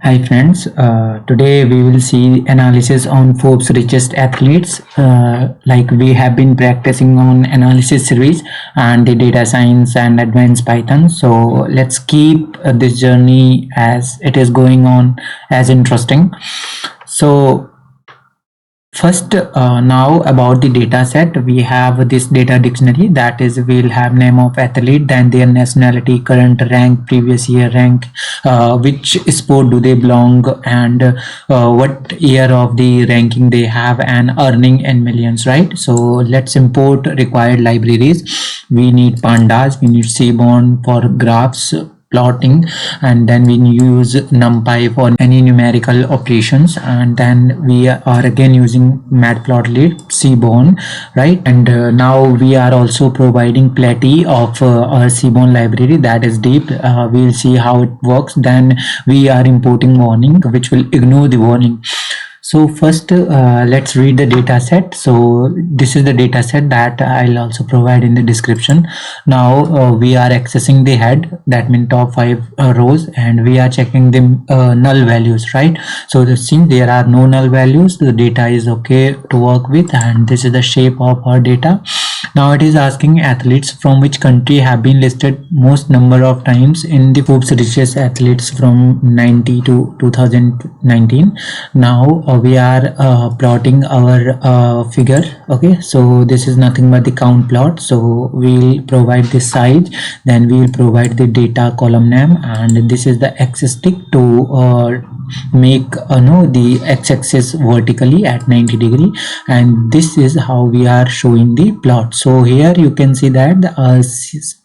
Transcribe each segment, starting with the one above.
Hi friends, today we will see analysis on Forbes richest athletes. Like we have been practicing on analysis series and the data science and advanced Python. So let's keep this journey as it is going on as interesting. So first, now about the data set, we have this data dictionary, that is we'll have name of athlete, then their nationality, current rank, previous year rank, which sport do they belong, and what year of the ranking they have, and earning in millions, right? So let's import required libraries. We need pandas, we need seaborn for graphs plotting, and then we use numpy for any numerical operations, and then we are again using matplotlib seaborn, right? And now we are also providing plenty of our seaborn library, that is deep. We'll see how it works. Then we are importing warning, which will ignore the warning. So first, let's read the data set. So this is the data set that I'll also provide in the description. Now we are accessing the head, that means top 5 rows, and we are checking the null values, right? So since there are no null values, the data is okay to work with, and this is the shape of our data. Now it is asking athletes from which country have been listed most number of times in the Forbes richest athletes from 90 to 2019. Now we are plotting our figure. Okay, so this is nothing but the count plot. So we'll provide the size, then we'll provide the data column name, and this is the axis stick to make the x-axis vertically at 90 degree, and this is how we are showing the plot. So here you can see that the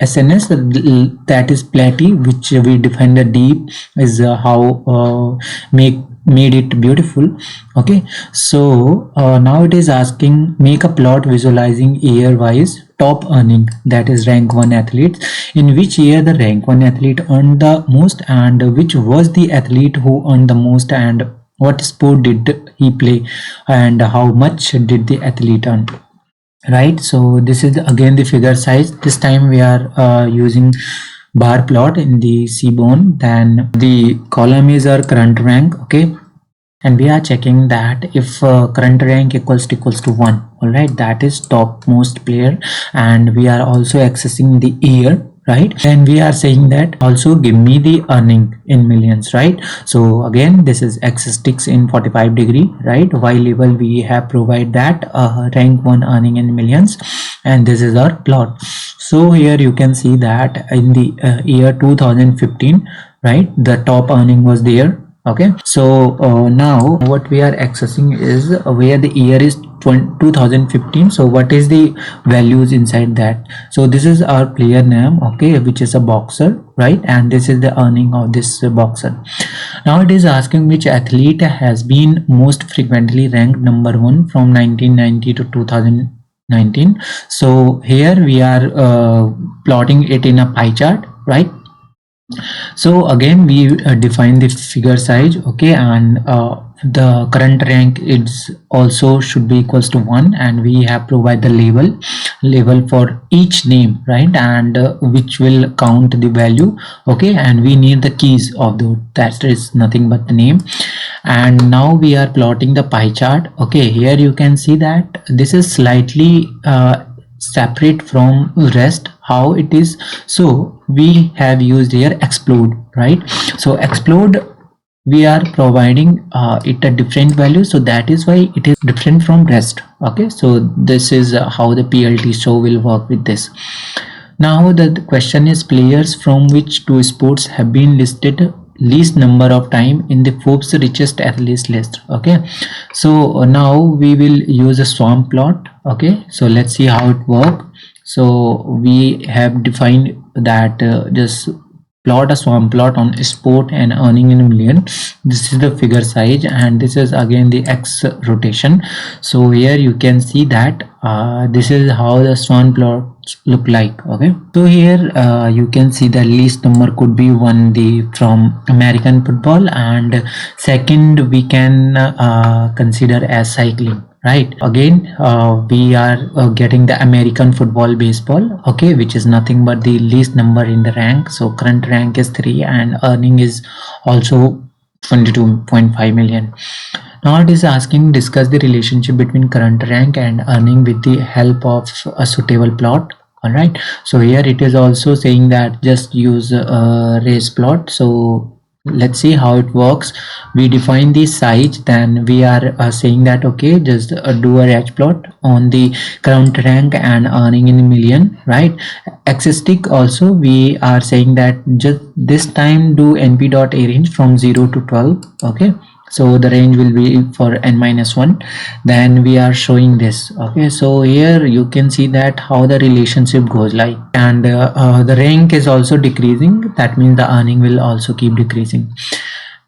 SNS, that is platy, which we define the deep, is how made it beautiful. Okay, so now it is asking make a plot visualizing year wise top earning, that is rank 1 athletes, in which year the rank 1 athlete earned the most, and which was the athlete who earned the most, and what sport did he play, and how much did the athlete earn, right? So this is again the figure size. This time we are using bar plot in the seaborn. Then the column is our current rank. Okay, and we are checking that if current rank equals to 1, all right, that is topmost player, and we are also accessing the year, right? And we are saying that also give me the earning in millions, right? So again, this is x sticks in 45 degree, right? Y level we have provide that rank 1 earning in millions, and this is our plot. So here you can see that in the year 2015, right, the top earning was there. Okay, so now what we are accessing is where the year is 2015. So what is the values inside that? So this is our player name, okay, which is a boxer, right? And this is the earning of this boxer. Now it is asking which athlete has been most frequently ranked number 1 from 1990 to 2019. So here we are plotting it in a pie chart, right? So again we define the figure size, okay, and the current rank is also should be equals to 1, and we have provide the label for each name, right? And which will count the value, okay, and we need the keys of the, that is nothing but the name. And now we are plotting the pie chart. Okay, here you can see that this is slightly separate from rest, how it is. So we have used here explode, right? So explode, we are providing it a different value, so that is why it is different from rest. Okay, so this is how the PLT show will work with this. Now the question is players from which two sports have been listed least number of time in the Forbes richest athletes list. Okay, so now we will use a swarm plot. Okay, so let's see how it works. So we have defined that just plot a swarm plot on sport and earning in a million. This is the figure size, and this is again the x rotation. So here you can see that this is how the swarm plot look like. Okay, so here you can see the least number could be one the from American football, and second we can consider as cycling, right? Again we are getting the American football, baseball, okay, which is nothing but the least number in the rank. So current rank is 3, and earning is also 22.5 million. Now it is asking discuss the relationship between current rank and earning with the help of a suitable plot. All right, so here it is also saying that just use a race plot. So let's see how it works. We define the size, then we are saying that okay, just do a range plot on the current rank and earning in million, right? Access stick also we are saying that just this time do np.a range from 0 to 12. Okay, so the range will be for n minus 1. Then we are showing this. Okay, so here you can see that how the relationship goes like, and the rank is also decreasing, that means the earning will also keep decreasing.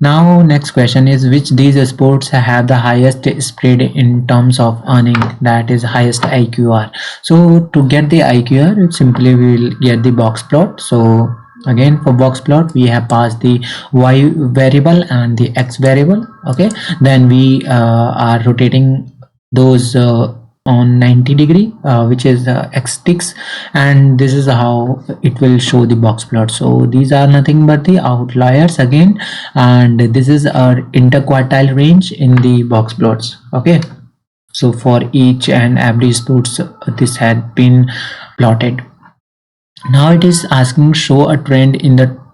Now next question is which these sports have the highest spread in terms of earning, that is highest IQR. So to get the IQR simply we will get the box plot. So again for box plot we have passed the y variable and the x variable. Okay, then we are rotating those on 90-degree, which is x ticks, and this is how it will show the box plot. So these are nothing but the outliers again, and this is our interquartile range in the box plots. Okay, so for each and every sports this had been plotted. Now it is asking show a trend in the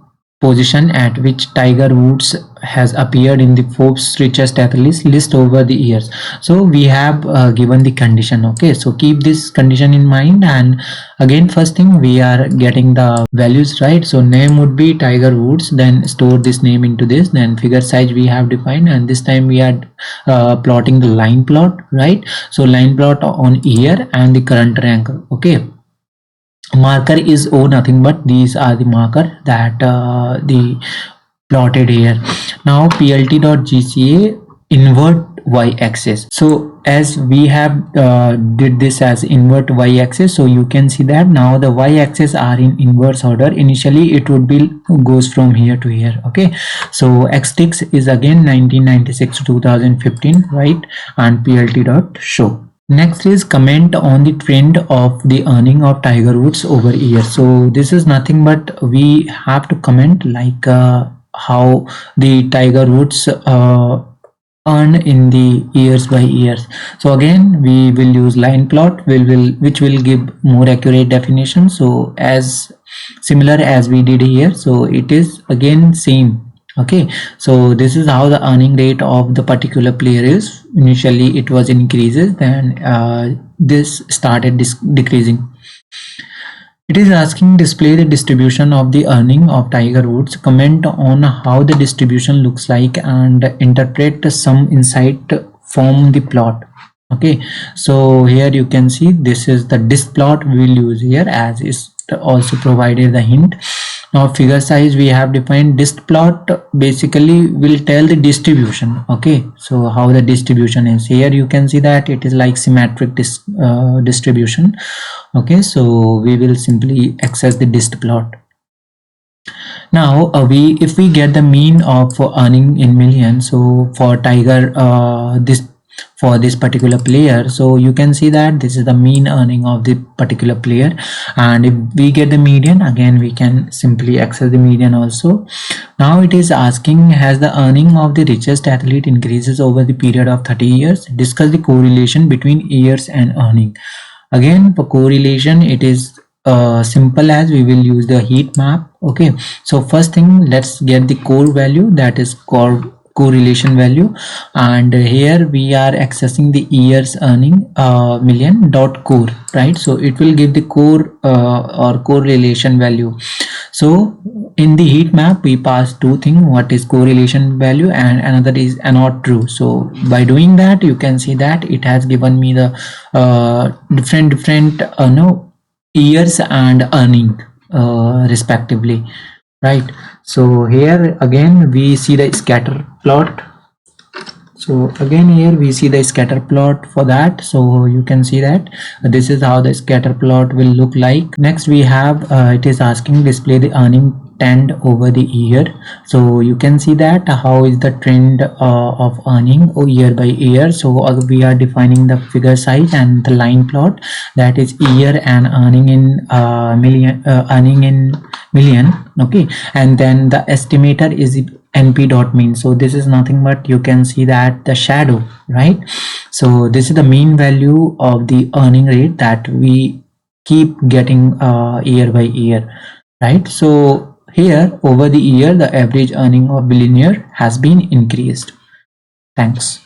position at which Tiger Woods has appeared in the Forbes richest athletes list over the years. So we have given the condition. Okay, so keep this condition in mind, and again first thing we are getting the values right. So name would be Tiger Woods, then store this name into this, then figure size we have defined, and this time we are plotting the line plot, right? So line plot on year and the current rank. Okay, marker is O, nothing but these are the marker that the plotted here. Now plt.gca invert y-axis. So as we have did this as invert y-axis, so you can see that now the y-axis are in inverse order. Initially it would be goes from here to here. Okay, so x-ticks is again 1996 to 2015, right? And plt.show. Next is comment on the trend of the earning of Tiger Woods over years. So this is nothing but we have to comment like how the Tiger Woods earn in the years by years. So again we will use line plot which will give more accurate definition. So as similar as we did here, so it is again same. Okay, so this is how the earning rate of the particular player is. Initially it was increases, then this started decreasing. It is asking display the distribution of the earning of Tiger Woods, comment on how the distribution looks like, and interpret some insight from the plot. Okay, so here you can see this is the disk plot we will use here, as is also provided the hint. Now figure size we have defined. Disk plot basically will tell the distribution. Okay, so how the distribution is. Here you can see that it is like symmetric distribution. Okay, so we will simply access the disk plot. Now if we get the mean of earning in million, so for Tiger for this particular player, so you can see that this is the mean earning of the particular player, and if we get the median, again we can simply access the median also. Now it is asking has the earning of the richest athlete increases over the period of 30 years, discuss the correlation between years and earning. Again for correlation it is simple as we will use the heat map. Okay, so first thing let's get the core value, that is called correlation value, and here we are accessing the years earning million dot core, right? So it will give the core or correlation value. So in the heat map we pass two things, what is correlation value and another is not true. So by doing that you can see that it has given me the different no years and earning respectively, right? So here again we see the scatter plot. So again here we see the scatter plot for that. So you can see that this is how the scatter plot will look like. Next we have it is asking display the earning trend over the year. So you can see that how is the trend of earning year by year. So we are defining the figure size and the line plot, that is year and earning in million. Okay, and then the estimator is np dot mean. So this is nothing but, you can see that the shadow, right? So this is the mean value of the earning rate that we keep getting year by year, right? So here over the year the average earning of billionaire has been increased. Thanks.